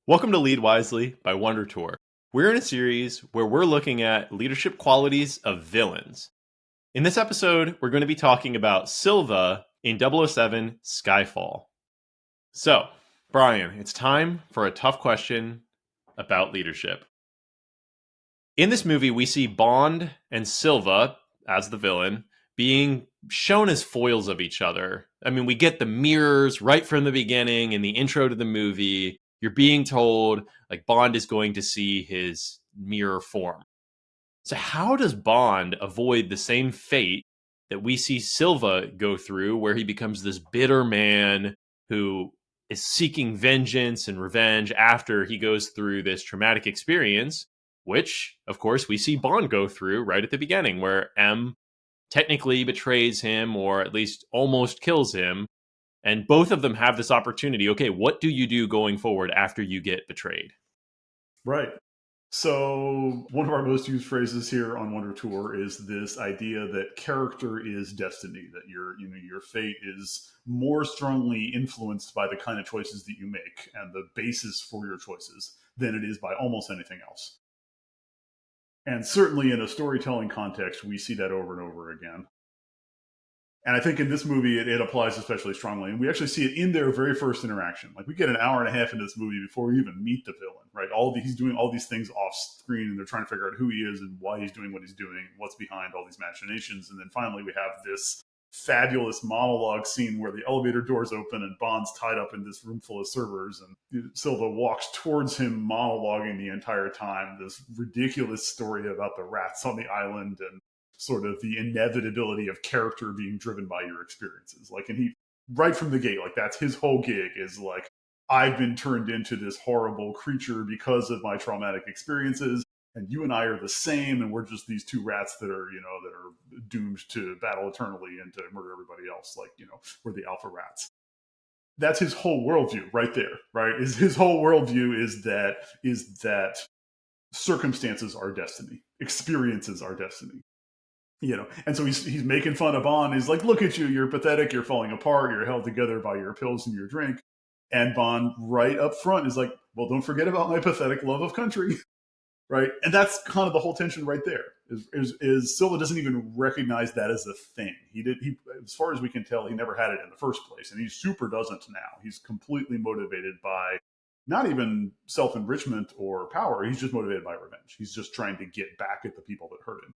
Welcome to Lead Wisely by WonderTour. We're in a series where we're looking at leadership qualities of villains. In this episode, we're going to be talking about Silva in 007 Skyfall. So, Brian, it's time for a tough question about leadership. In this movie, we see Bond and Silva, as the villain, being shown as foils of each other. I mean, we get the mirrors right from the beginning in the intro to the movie. You're being told, like, Bond is going to see his mirror form. So, how does Bond avoid the same fate that we see Silva go through, where he becomes this bitter man who is seeking vengeance and revenge after he goes through this traumatic experience, which, of course, we see Bond go through right at the beginning, where M technically betrays him or at least almost kills him. And both of them have this opportunity. Okay, what do you do going forward after you get betrayed? Right. So one of our most used phrases here on Wonder Tour is this idea that character is destiny, that your fate is more strongly influenced by the kind of choices that you make and the basis for your choices than it is by almost anything else. And certainly in a storytelling context, we see that over and over again. And I think in this movie, it applies especially strongly. And we actually see it in their very first interaction. Like, we get an hour and a half into this movie before we even meet the villain, right? He's doing all these things off screen, and they're trying to figure out who he is and why he's doing what he's doing, what's behind all these machinations. And then finally, we have this fabulous monologue scene where the elevator doors open and Bond's tied up in this room full of servers, and Silva walks towards him, monologuing the entire time. This ridiculous story about the rats on the island and sort of the inevitability of character being driven by your experiences. Like, and he, right from the gate, like, that's his whole gig, is like, I've been turned into this horrible creature because of my traumatic experiences, and you and I are the same, and we're just these two rats that are doomed to battle eternally and to murder everybody else. Like, we're the alpha rats. That's his whole worldview right there, right? Is his whole worldview is that circumstances are destiny, experiences are destiny. And so he's making fun of Bond. He's like, look at you, you're pathetic, you're falling apart, you're held together by your pills and your drink. And Bond, right up front, is like, well, don't forget about my pathetic love of country. Right. And that's kind of the whole tension right there. Is Silva doesn't even recognize that as a thing. He as far as we can tell, he never had it in the first place. And he super doesn't now. He's completely motivated by not even self-enrichment or power. He's just motivated by revenge. He's just trying to get back at the people that hurt him.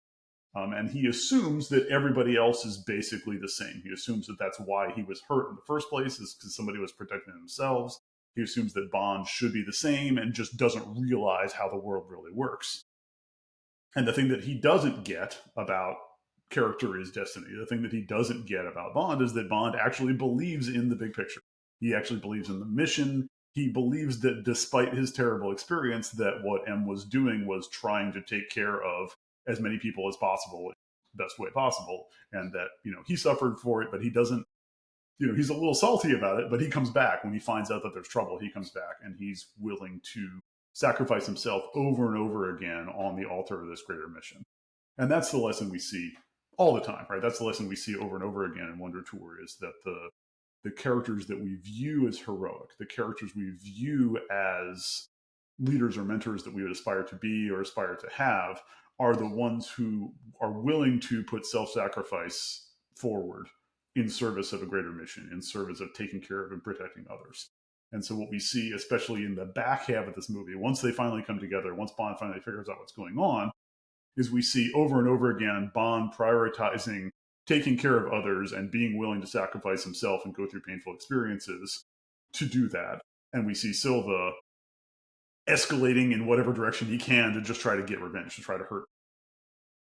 And he assumes that everybody else is basically the same. He assumes that that's why he was hurt in the first place, is because somebody was protecting themselves. He assumes that Bond should be the same and just doesn't realize how the world really works. And the thing that he doesn't get about character is destiny. The thing that he doesn't get about Bond is that Bond actually believes in the big picture. He actually believes in the mission. He believes that despite his terrible experience, that what M was doing was trying to take care of as many people as possible, best way possible, and that he suffered for it, but he doesn't. He's a little salty about it, but he comes back when he finds out that there's trouble. He comes back and he's willing to sacrifice himself over and over again on the altar of this greater mission. And that's the lesson we see all the time, right? That's the lesson we see over and over again in Wonder Tour, is that the characters that we view as heroic, the characters we view as leaders or mentors that we would aspire to be or aspire to have, are the ones who are willing to put self-sacrifice forward in service of a greater mission, in service of taking care of and protecting others. And so what we see, especially in the back half of this movie, once they finally come together, once Bond finally figures out what's going on, is we see over and over again Bond prioritizing taking care of others and being willing to sacrifice himself and go through painful experiences to do that. And we see Silva escalating in whatever direction he can to just try to get revenge, to try to hurt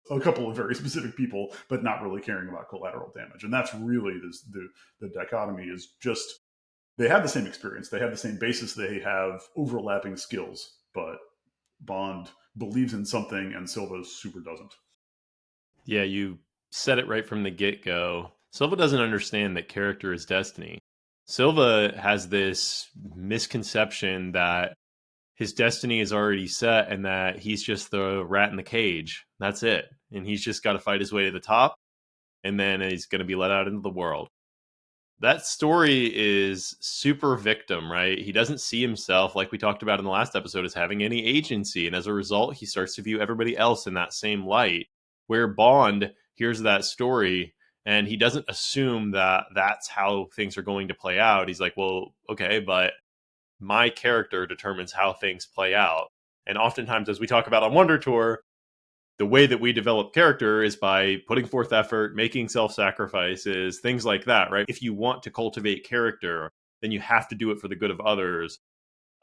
a couple of very specific people, but not really caring about collateral damage. And that's really the dichotomy, is just, they have the same experience, they have the same basis, they have overlapping skills, but Bond believes in something and Silva super doesn't. Yeah, you said it right from the get-go. Silva doesn't understand that character is destiny. Silva has this misconception that his destiny is already set and that he's just the rat in the cage. That's it. And he's just got to fight his way to the top, and then he's going to be let out into the world. That story is super victim, right? He doesn't see himself, like we talked about in the last episode, as having any agency. And as a result, he starts to view everybody else in that same light. Where Bond hears that story and he doesn't assume that that's how things are going to play out. He's like, well, okay, but my character determines how things play out. And oftentimes, as we talk about on Wonder Tour, the way that we develop character is by putting forth effort, making self-sacrifices, things like that, right? If you want to cultivate character, then you have to do it for the good of others,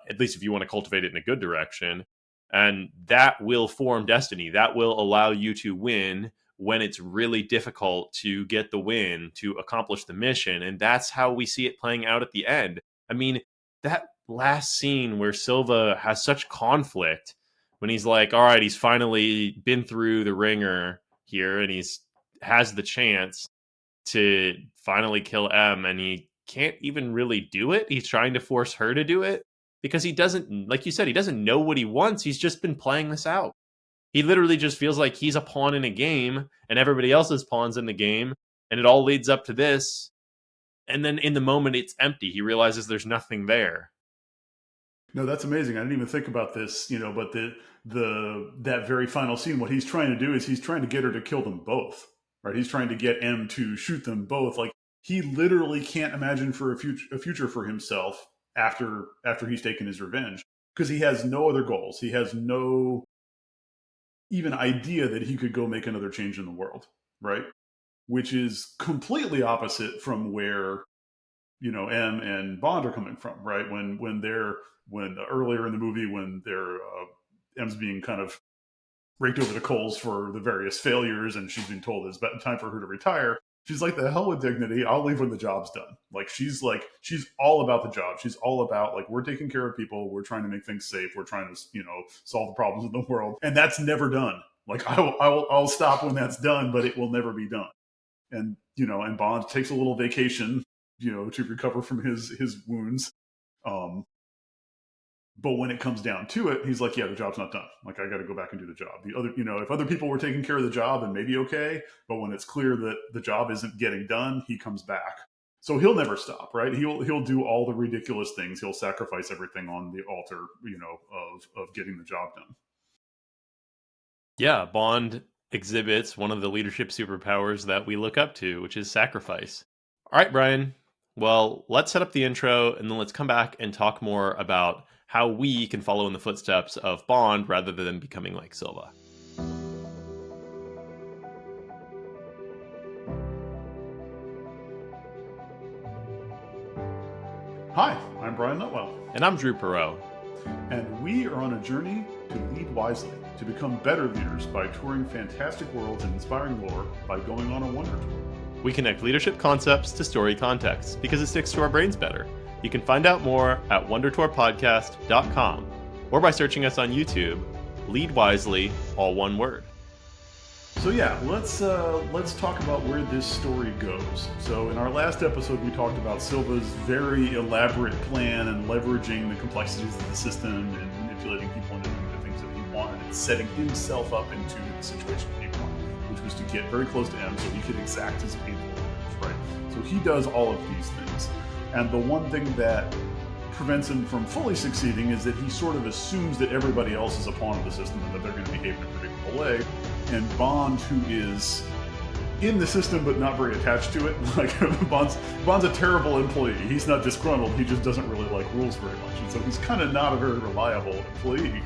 at least if you want to cultivate it in a good direction. And that will form destiny. That will allow you to win when it's really difficult to get the win, to accomplish the mission. And that's how we see it playing out at the end. I mean, that last scene where Silva has such conflict, when he's like, all right, he's finally been through the ringer here and he's has the chance to finally kill M, and he can't even really do it. He's trying to force her to do it because he doesn't, like you said, he doesn't know what he wants. He's just been playing this out. He literally just feels like he's a pawn in a game and everybody else is pawns in the game, and it all leads up to this. And then in the moment it's empty. He realizes there's nothing there. No, that's amazing. I didn't even think about this, but that very final scene, what he's trying to do is he's trying to get her to kill them both, right? He's trying to get M to shoot them both. Like, he literally can't imagine for a future for himself after he's taken his revenge, because he has no other goals. He has no even idea that he could go make another change in the world, right? Which is completely opposite from where M and Bond are coming from, right? When earlier in the movie, when they're M's being kind of raked over the coals for the various failures, and she's been told it's time for her to retire. She's like, the hell with dignity. I'll leave when the job's done. She's all about the job. She's all about, like, we're taking care of people. We're trying to make things safe. We're trying to, solve the problems in the world. And that's never done. Like, I'll stop when that's done, but it will never be done. And, and Bond takes a little vacation, to recover from his wounds. But when it comes down to it, he's like, yeah, the job's not done. Like, I got to go back and do the job. The other, if other people were taking care of the job, then maybe okay. But when it's clear that the job isn't getting done, he comes back. So he'll never stop, right? He'll do all the ridiculous things. He'll sacrifice everything on the altar, of getting the job done. Yeah, Bond exhibits one of the leadership superpowers that we look up to, which is sacrifice. All right, Brian. Well, let's set up the intro, and then let's come back and talk more about how we can follow in the footsteps of Bond rather than becoming like Silva. Hi, I'm Brian Nutwell. And I'm Drew Paroz. And we are on a journey to lead wisely, to become better leaders by touring fantastic worlds and inspiring lore by going on a Wonder Tour. We connect leadership concepts to story context because it sticks to our brains better. You can find out more at WonderTourPodcast.com or by searching us on YouTube. Lead wisely, all one word. So yeah, let's talk about where this story goes. So in our last episode, we talked about Silva's very elaborate plan and leveraging the complexities of the system and manipulating people into doing the things that he wanted and setting himself up into the situation that he wanted, which was to get very close to M so he could exact his painful revenge, right? So he does all of these things. And the one thing that prevents him from fully succeeding is that he sort of assumes that everybody else is a pawn of the system and that they're going to behave in a predictable way. And Bond, who is in the system but not very attached to it, like Bond's a terrible employee. He's not disgruntled, he just doesn't really like rules very much. And so he's kind of not a very reliable employee.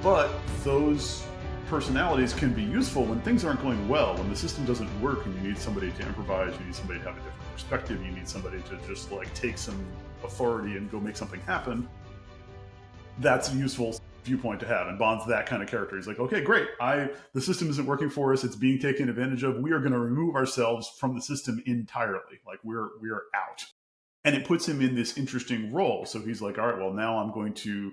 But those personalities can be useful when things aren't going well, when the system doesn't work and you need somebody to improvise, you need somebody to have a different perspective, you need somebody to just like take some authority and go make something happen. That's a useful viewpoint to have, and Bond's that kind of character. He's like, okay, great, the system isn't working for us, it's being taken advantage of, we are going to remove ourselves from the system entirely, like we're out. And it puts him in this interesting role. So he's like, all right, well, now I'm going to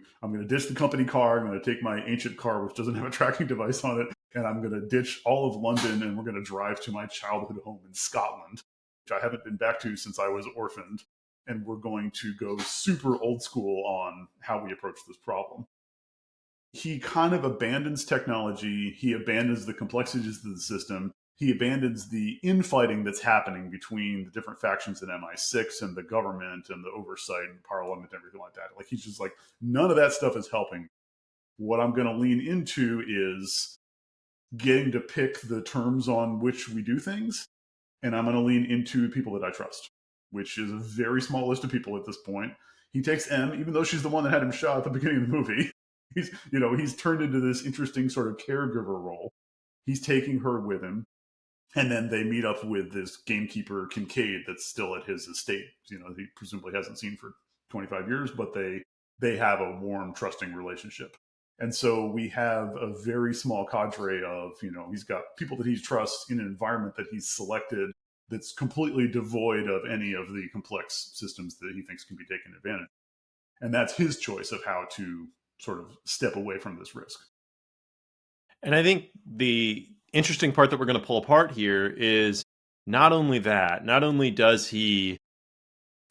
ditch the company car. I'm going to take my ancient car, which doesn't have a tracking device on it, and I'm going to ditch all of London, and we're going to drive to my childhood home in Scotland, which I haven't been back to since I was orphaned. And we're going to go super old school on how we approach this problem. He kind of abandons technology. He abandons the complexities of the system. he abandons the infighting that's happening between the different factions in MI6 and the government and the oversight and parliament and everything like that. Like, he's just like, none of that stuff is helping. What I'm going to lean into is getting to pick the terms on which we do things. And I'm going to lean into people that I trust, which is a very small list of people at this point. He takes M, even though she's the one that had him shot at the beginning of the movie. He's turned into this interesting sort of caregiver role. He's taking her with him. And then they meet up with this gamekeeper, Kincaid, that's still at his estate. He presumably hasn't seen for 25 years, but they have a warm, trusting relationship. And so we have a very small cadre of, he's got people that he trusts in an environment that he's selected that's completely devoid of any of the complex systems that he thinks can be taken advantage of. And that's his choice of how to sort of step away from this risk. And I think the interesting part that we're going to pull apart here is not only does he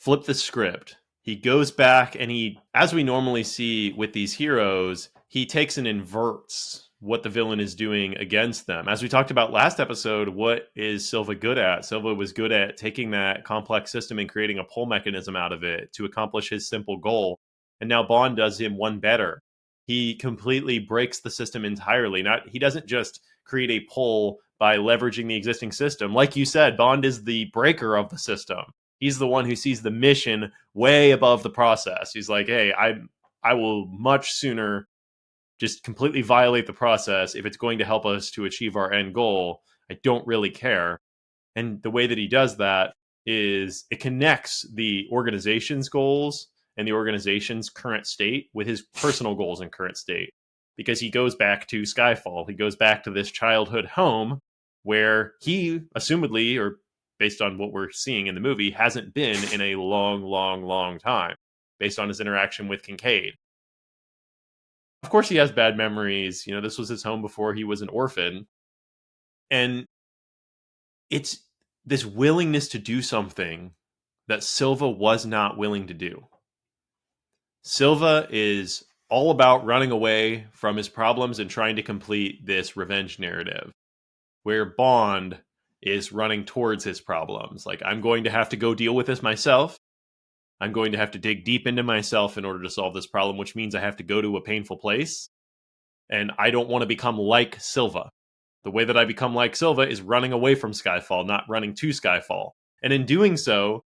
flip the script, he goes back and he, as we normally see with these heroes, he takes and inverts what the villain is doing against them. As we talked about last episode, what is Silva good at? Silva was good at taking that complex system and creating a pull mechanism out of it to accomplish his simple goal. And now Bond does him one better. He completely breaks the system entirely. He doesn't just create a pull by leveraging the existing system. Like you said, Bond is the breaker of the system. He's the one who sees the mission way above the process. He's like, hey, I will much sooner just completely violate the process if it's going to help us to achieve our end goal. I don't really care. And the way that he does that is it connects the organization's goals and the organization's current state with his personal goals and current state. Because he goes back to Skyfall. He goes back to this childhood home where he, assumedly, or based on what we're seeing in the movie, hasn't been in a long, long, long time, based on his interaction with Kincaid. Of course, he has bad memories. This was his home before he was an orphan. And it's this willingness to do something that Silva was not willing to do. Silva is all about running away from his problems and trying to complete this revenge narrative, where Bond is running towards his problems. Like, I'm going to have to go deal with this myself. I'm going to have to dig deep into myself in order to solve this problem, which means I have to go to a painful place. And I don't want to become like Silva. The way that I become like Silva is running away from Skyfall, not running to Skyfall. And in doing so,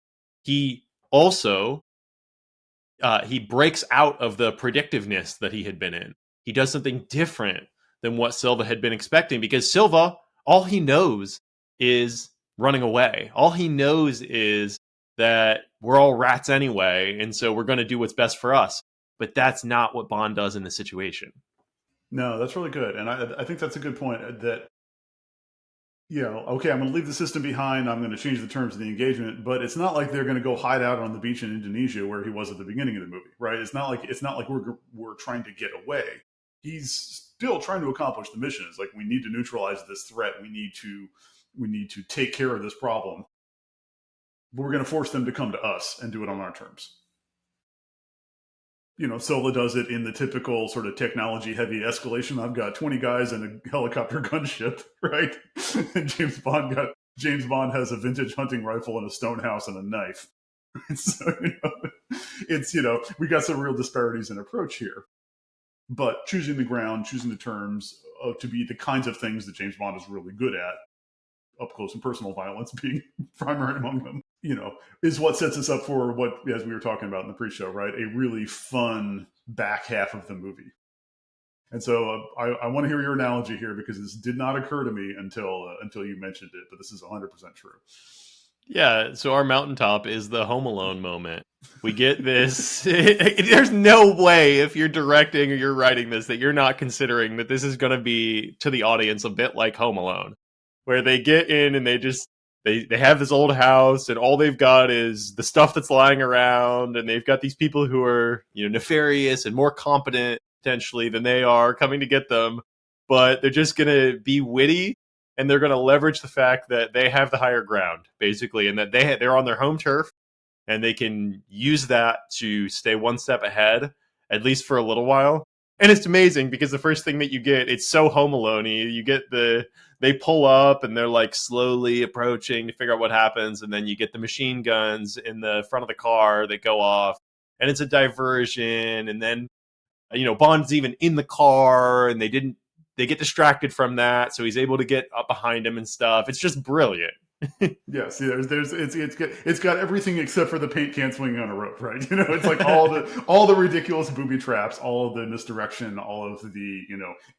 he also he breaks out of the predictiveness that he had been in. He does something different than what Silva had been expecting, because Silva, all he knows is running away. All he knows is that we're all rats anyway, and so we're going to do what's best for us. But that's not what Bond does in this situation. No, that's really good. And I think that's a good point that, okay, I'm going to leave the system behind. I'm going to change the terms of the engagement, but it's not like they're going to go hide out on the beach in Indonesia where he was at the beginning of the movie, right? It's not like we're trying to get away. He's still trying to accomplish the mission. It's like, we need to neutralize this threat. We need to take care of this problem. But we're going to force them to come to us and do it on our terms. Silva does it in the typical sort of technology-heavy escalation. I've got 20 guys and a helicopter gunship, right? And James Bond has a vintage hunting rifle and a stone house and a knife. So, we got some real disparities in approach here. But choosing the ground, choosing the terms to be the kinds of things that James Bond is really good at, up close and personal violence being primary among them, is what sets us up for what, as we were talking about in the pre-show, right? A really fun back half of the movie. And so I want to hear your analogy here, because this did not occur to me until you mentioned it, but this is 100% true. Yeah, so our mountaintop is the Home Alone moment. We get this. There's no way, if you're directing or you're writing this, that you're not considering that this is going to be, to the audience, a bit like Home Alone, where they get in and they have this old house, and all they've got is the stuff that's lying around, and they've got these people who are, nefarious and more competent potentially than they are coming to get them, but they're just going to be witty, and they're going to leverage the fact that they have the higher ground, basically, and that they're on their home turf, and they can use that to stay one step ahead, at least for a little while. And it's amazing because the first thing that you get, it's so Home Alone-y. You get they pull up and they're like slowly approaching to figure out what happens, and then you get the machine guns in the front of the car that go off, and it's a diversion. And then Bond's even in the car, and they get distracted from that, so he's able to get up behind him and stuff. It's just brilliant. Yes, it's got everything except for the paint can swinging on a rope, right? It's like all the ridiculous booby traps, all of the misdirection, all of the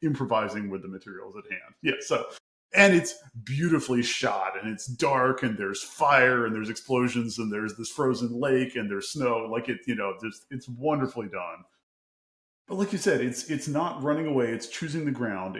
improvising with the materials at hand. Yeah, so and it's beautifully shot, and it's dark, and there's fire, and there's explosions, and there's this frozen lake, and there's snow. Like it's wonderfully done. But like you said, it's not running away. It's choosing the ground.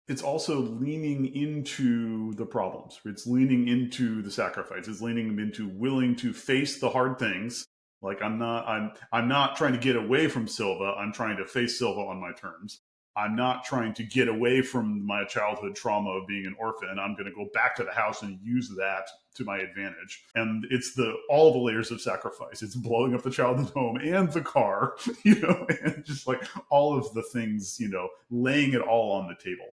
It's also leaning into the problems. It's leaning into the sacrifice. It's leaning into willing to face the hard things. Like I'm not trying to get away from Silva. I'm trying to face Silva on my terms. I'm not trying to get away from my childhood trauma of being an orphan. I'm going to go back to the house and use that to my advantage. And it's all the layers of sacrifice. It's blowing up the childhood home and the car, and just like all of the things, laying it all on the table.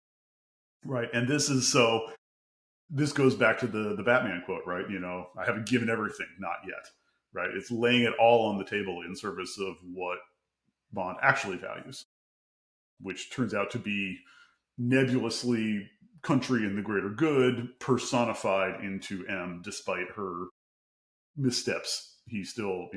Right. And this goes back to the Batman quote, right? I haven't given everything, not yet. Right. It's laying it all on the table in service of what Bond actually values, which turns out to be nebulously country and the greater good personified into M, despite her missteps. He's still,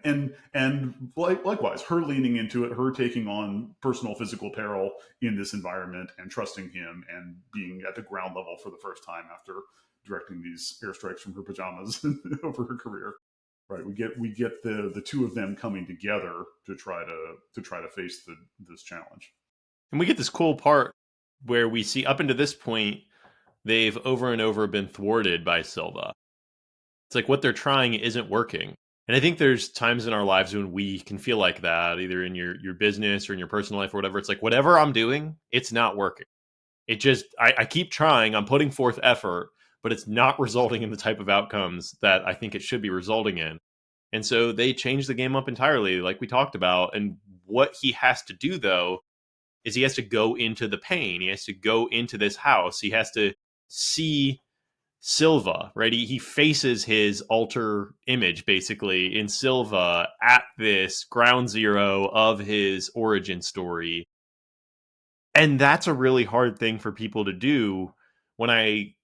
and likewise, her leaning into it, her taking on personal physical peril in this environment and trusting him and being at the ground level for the first time after directing these airstrikes from her pajamas over her career. Right, we get the two of them coming together to try to face this challenge. And we get this cool part where we see up until this point, they've over and over been thwarted by Silva. It's like what they're trying isn't working. And I think there's times in our lives when we can feel like that, either in your business or in your personal life or whatever. It's like, whatever I'm doing, it's not working. It just, I keep trying, I'm putting forth effort, but it's not resulting in the type of outcomes that I think it should be resulting in. And so they changed the game up entirely, like we talked about. And what he has to do, though, is he has to go into the pain. He has to go into this house. He has to see Silva, right? He faces his alter image, basically, in Silva at this ground zero of his origin story. And that's a really hard thing for people to do. When I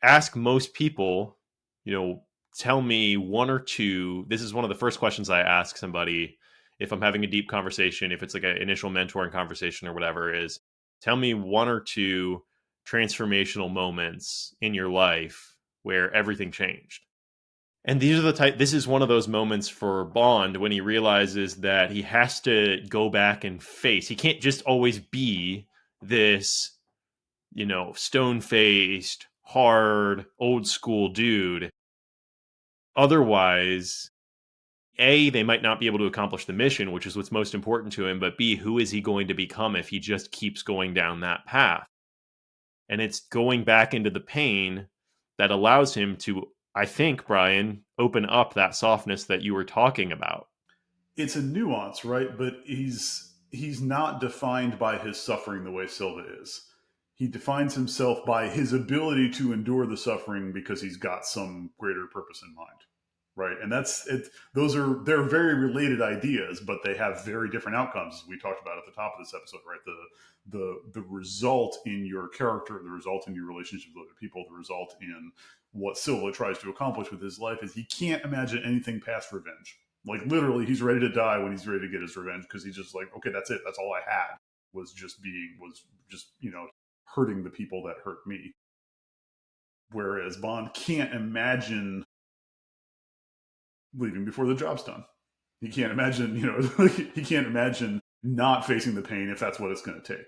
ask most people, tell me one or two, this is one of the first questions I ask somebody if I'm having a deep conversation, if it's like an initial mentoring conversation or whatever, is tell me one or two transformational moments in your life where everything changed. And this is one of those moments for Bond when he realizes that he has to go back and face. He can't just always be this, stone-faced, hard, old school dude. Otherwise, A, they might not be able to accomplish the mission, which is what's most important to him, but B, who is he going to become if he just keeps going down that path? And it's going back into the pain that allows him to, I think, Brian, open up that softness that you were talking about. It's a nuance, right? But he's not defined by his suffering the way Silva is. He defines himself by his ability to endure the suffering because he's got some greater purpose in mind. Right. And that's it. They're very related ideas, but they have very different outcomes, as we talked about at the top of this episode, right? The result in your character, the result in your relationships with other people, the result in what Silva tries to accomplish with his life is he can't imagine anything past revenge. Like literally, he's ready to die when he's ready to get his revenge because he's just like, okay, that's it. That's all I had was just hurting the people that hurt me. Whereas Bond can't imagine leaving before the job's done. He can't imagine, he can't imagine not facing the pain if that's what it's going to take.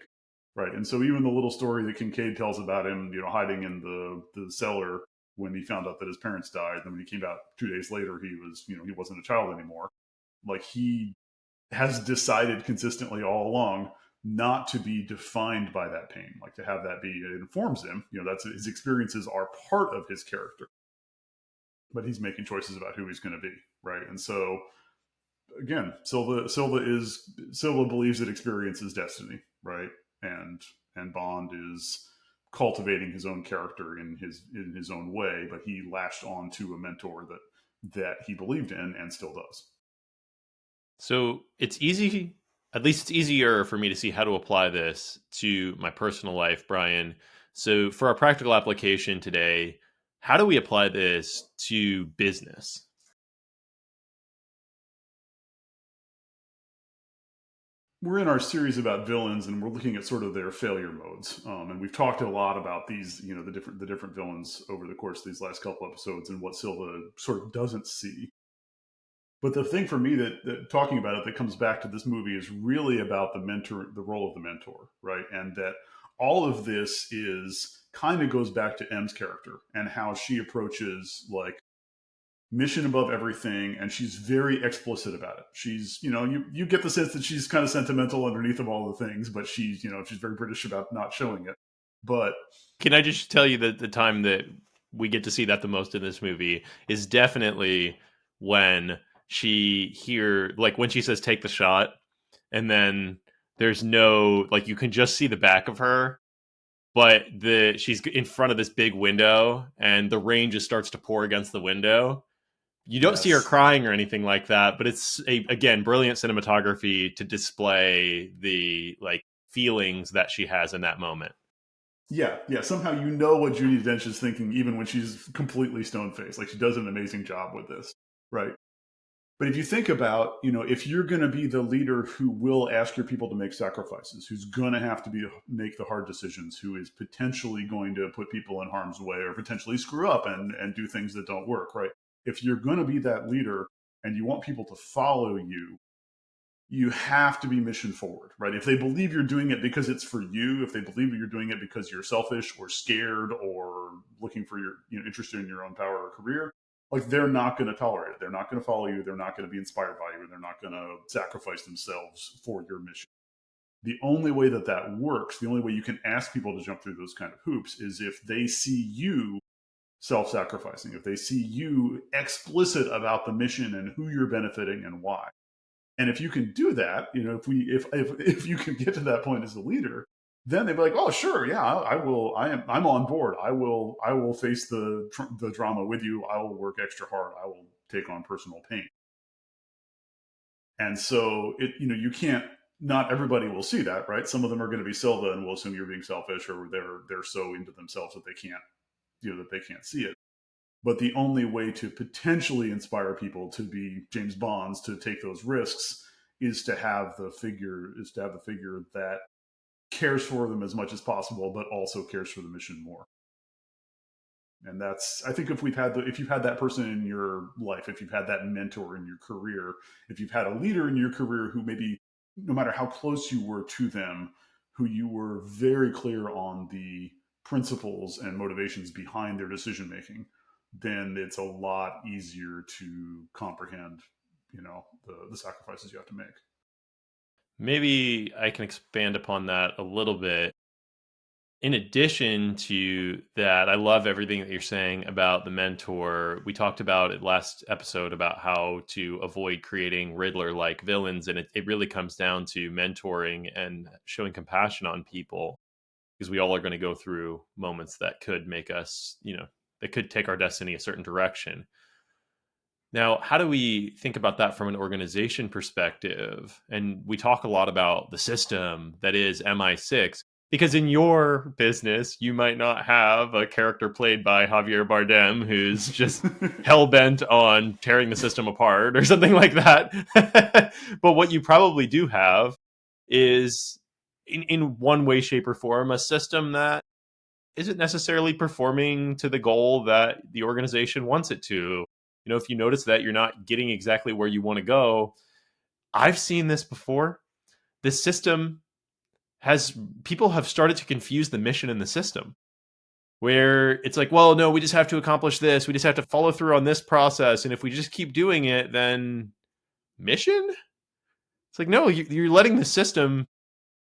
Right. And so even the little story that Kincaid tells about him, hiding in the cellar when he found out that his parents died, and when he came out 2 days later, he was, he wasn't a child anymore. Like he has decided consistently all along not to be defined by that pain, like to have that be, it informs him, that's his experiences are part of his character, but he's making choices about who he's going to be. Right. And so again, Silva believes that experience is destiny, right? And Bond is cultivating his own character in his own way, but he latched on to a mentor that he believed in and still does. So it's easy, at least it's easier for me to see how to apply this to my personal life, Brian. So for our practical application today, how do we apply this to business? We're in our series about villains, and we're looking at sort of their failure modes. And we've talked a lot about these, the different villains over the course of these last couple episodes, and what Silva sort of doesn't see. But the thing for me that talking about it that comes back to this movie is really about the role of the mentor, right? And that all of this is kind of goes back to M's character and how she approaches like mission above everything, and she's very explicit about it. She's, you get the sense that she's kind of sentimental underneath of all the things, but she's very British about not showing it. But Can I just tell you that the time that we get to see that the most in this movie is definitely when when she says take the shot, and then there's no, like, you can just see the back of her, but she's in front of this big window and the rain just starts to pour against the window. You don't see her yes, crying or anything like that, but it's again, brilliant cinematography to display the like feelings that she has in that moment. yeah. Somehow you know what Judi Dench is thinking, even when she's completely stone faced. Like she does an amazing job with this, right? But if you think about, if you're going to be the leader who will ask your people to make sacrifices, who's going to have to make the hard decisions, who is potentially going to put people in harm's way or potentially screw up and do things that don't work, right? If you're going to be that leader and you want people to follow you, you have to be mission forward, right? If they believe you're doing it because it's for you, if they believe you're doing it because you're selfish or scared or looking for your, interested in your own power or career, like they're not going to tolerate it. They're not going to follow you. They're not going to be inspired by you. And they're not going to sacrifice themselves for your mission. The only way that works, the only way you can ask people to jump through those kind of hoops is if they see you self-sacrificing, if they see you explicit about the mission and who you're benefiting and why. And if you can do that, if you can get to that point as a leader, then they'd be like, oh, sure, yeah, I will. I'm on board. I will face the drama with you. I will work extra hard. I will take on personal pain. And so you can't. Not everybody will see that, right? Some of them are going to be Silva and will assume you're being selfish, or they're so into themselves that they can't see it. But the only way to potentially inspire people to be James Bonds, to take those risks, is to have the figure that cares for them as much as possible, but also cares for the mission more. And that's, I think, if you've had that person in your life, if you've had that mentor in your career, if you've had a leader in your career who maybe, no matter how close you were to them, who you were very clear on the principles and motivations behind their decision making, then it's a lot easier to comprehend, the sacrifices you have to make. Maybe I can expand upon that a little bit. In addition to that, I love everything that you're saying about the mentor. We talked about it last episode about how to avoid creating Riddler like villains. And it really comes down to mentoring and showing compassion on people, because we all are going to go through moments that could make us, that could take our destiny a certain direction. Now, how do we think about that from an organization perspective? And we talk a lot about the system that is MI6, because in your business, you might not have a character played by Javier Bardem who's just hell bent on tearing the system apart or something like that. But what you probably do have is, in one way, shape, or form, a system that isn't necessarily performing to the goal that the organization wants it to. If you notice that you're not getting exactly where you want to go, I've seen this before. This system people have started to confuse the mission and the system, where it's like, well, no, we just have to accomplish this. We just have to follow through on this process. And if we just keep doing it, then mission? It's like, no, you're letting the system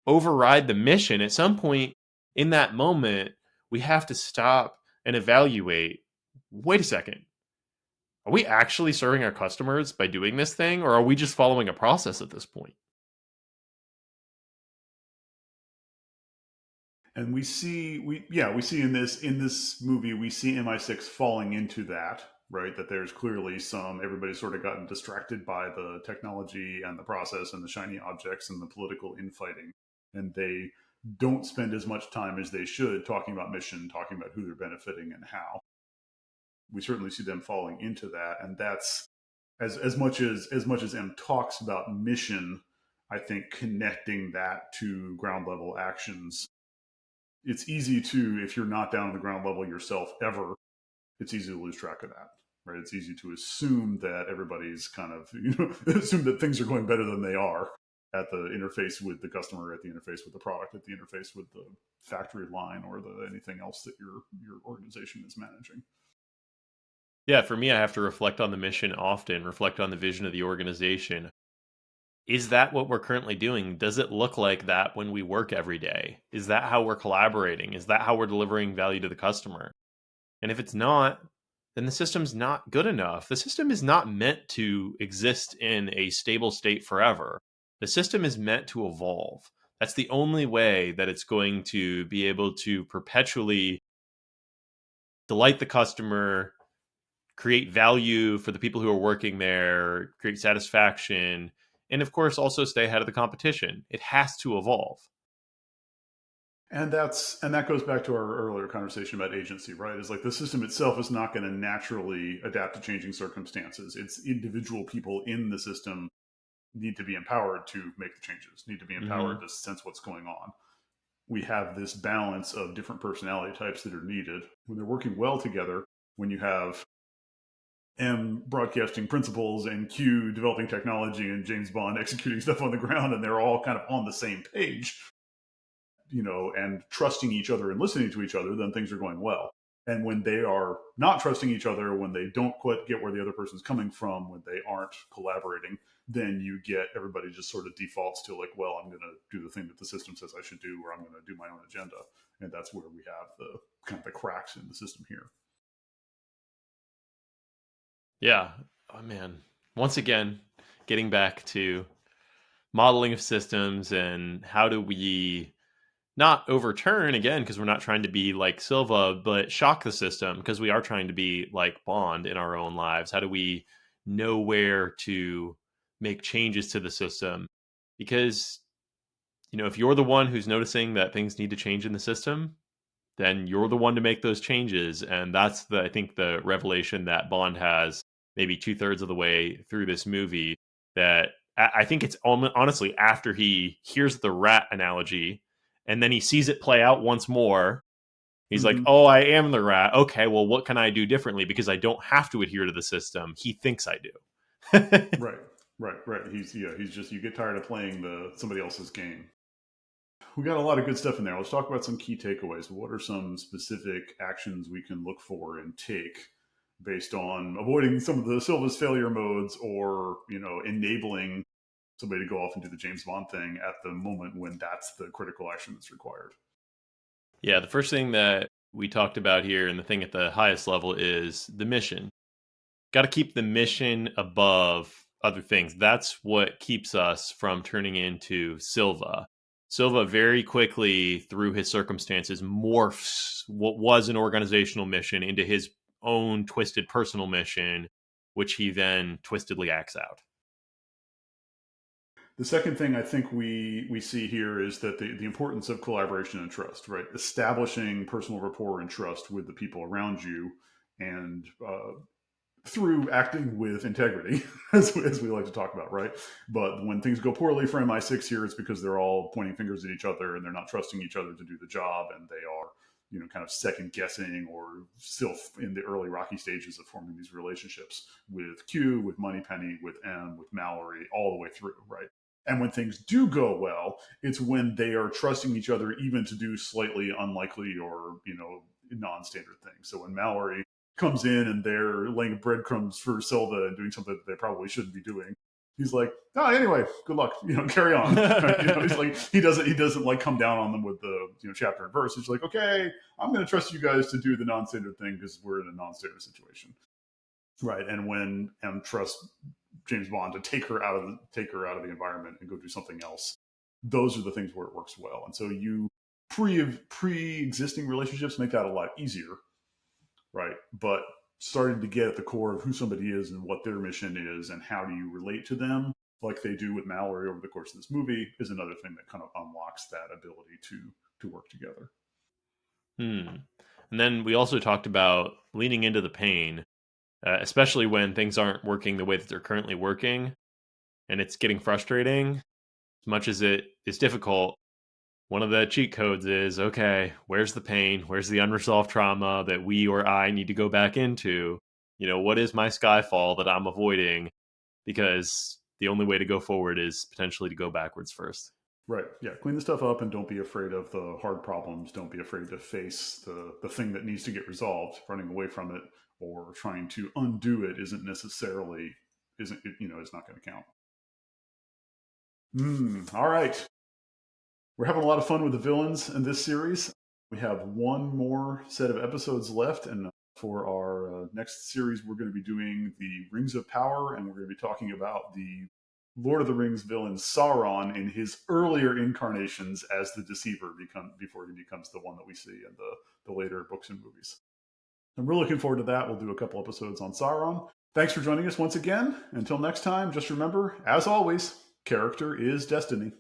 override the mission. At some point in that moment, we have to stop and evaluate. Wait a second. are we actually serving our customers by doing this thing, or are we just following a process at this point? And we see in this movie we see MI6 falling into that, right? That there's clearly everybody's sort of gotten distracted by the technology and the process and the shiny objects and the political infighting, and they don't spend as much time as they should talking about mission, talking about who they're benefiting and how. We certainly see them falling into that, and that's as much as M talks about mission. I think connecting that to ground level actions, it's easy to, if you're not down at the ground level yourself ever, it's easy to lose track of that, right? It's easy to assume that everybody's kind of, assume that things are going better than they are at the interface with the customer, at the interface with the product, at the interface with the factory line, or anything else that your organization is managing. Yeah, for me, I have to reflect on the mission often, reflect on the vision of the organization. Is that what we're currently doing? Does it look like that when we work every day? Is that how we're collaborating? Is that how we're delivering value to the customer? And if it's not, then the system's not good enough. The system is not meant to exist in a stable state forever. The system is meant to evolve. That's the only way that it's going to be able to perpetually delight the customer, create value for the people who are working there, create satisfaction, and of course also stay ahead of the competition. It has to evolve. And that goes back to our earlier conversation about agency, right? Is like the system itself is not going to naturally adapt to changing circumstances. It's individual people in the system need to be empowered to make the changes, need to be empowered to sense what's going on. We have this balance of different personality types that are needed. When they're working well together, when you have M broadcasting principles and Q developing technology and James Bond executing stuff on the ground, and they're all kind of on the same page, and trusting each other and listening to each other, then things are going well. And when they are not trusting each other, when they don't quite get where the other person's coming from, when they aren't collaborating, then you get everybody just sort of defaults to like, well, I'm going to do the thing that the system says I should do, or I'm going to do my own agenda. And that's where we have the kind of the cracks in the system here. Yeah. Oh, man. Once again, getting back to modeling of systems and how do we not overturn, again, because we're not trying to be like Silva, but shock the system because we are trying to be like Bond in our own lives. How do we know where to make changes to the system? Because, if you're the one who's noticing that things need to change in the system, then you're the one to make those changes. And that's I think the revelation that Bond has maybe 2/3 of the way through this movie, that I think it's honestly after he hears the rat analogy and then he sees it play out once more. He's like, oh, I am the rat. Okay, well, what can I do differently? Because I don't have to adhere to the system. He thinks I do. Right. He's just, you get tired of playing somebody else's game. We got a lot of good stuff in there. Let's talk about some key takeaways. What are some specific actions we can look for and take based on avoiding some of the Silva's failure modes, or enabling somebody to go off and do the James Bond thing at the moment when that's the critical action that's required? Yeah, the first thing that we talked about here, and the thing at the highest level, is the mission. Got to keep the mission above other things. That's what keeps us from turning into Silva. Silva very quickly, through his circumstances, morphs what was an organizational mission into his own twisted personal mission, which he then twistedly acts out. The second thing I think we see here is that the importance of collaboration and trust, right? Establishing personal rapport and trust with the people around you, and through acting with integrity, as we like to talk about, right? But when things go poorly for MI6 here, it's because they're all pointing fingers at each other and they're not trusting each other to do the job, and they are, kind of second guessing, or still in the early rocky stages of forming these relationships with Q, with Moneypenny, with M, with Mallory, all the way through, right? And when things do go well, it's when they are trusting each other even to do slightly unlikely or, non-standard things. So when Mallory comes in and they're laying breadcrumbs for Silva and doing something that they probably shouldn't be doing, he's like, oh, anyway, good luck, carry on. He's like, he doesn't like come down on them with the chapter and verse. He's like, okay, I'm going to trust you guys to do the non-standard thing because we're in a non-standard situation. right? And when M trusts James Bond to take her out of the environment and go do something else, those are the things where it works well. And so you pre-existing relationships make that a lot easier, right? But starting to get at the core of who somebody is and what their mission is and how do you relate to them, like they do with Mallory over the course of this movie, is another thing that kind of unlocks that ability to work together. Hmm. And then we also talked about leaning into the pain, especially when things aren't working the way that they're currently working, and it's getting frustrating. As much as it is difficult, one of the cheat codes is, okay, where's the pain? Where's the unresolved trauma that we or I need to go back into? What is my Skyfall that I'm avoiding? Because the only way to go forward is potentially to go backwards first. Right. Yeah. Clean the stuff up and don't be afraid of the hard problems. Don't be afraid to face the thing that needs to get resolved. Running away from it or trying to undo it is not going to count. All right. We're having a lot of fun with the villains in this series. We have one more set of episodes left, and for our next series, we're going to be doing the Rings of Power, and we're going to be talking about the Lord of the Rings villain Sauron in his earlier incarnations as the Deceiver before he becomes the one that we see in the later books and movies. I'm really looking forward to that. We'll do a couple episodes on Sauron. Thanks for joining us once again. Until next time, just remember, as always, character is destiny.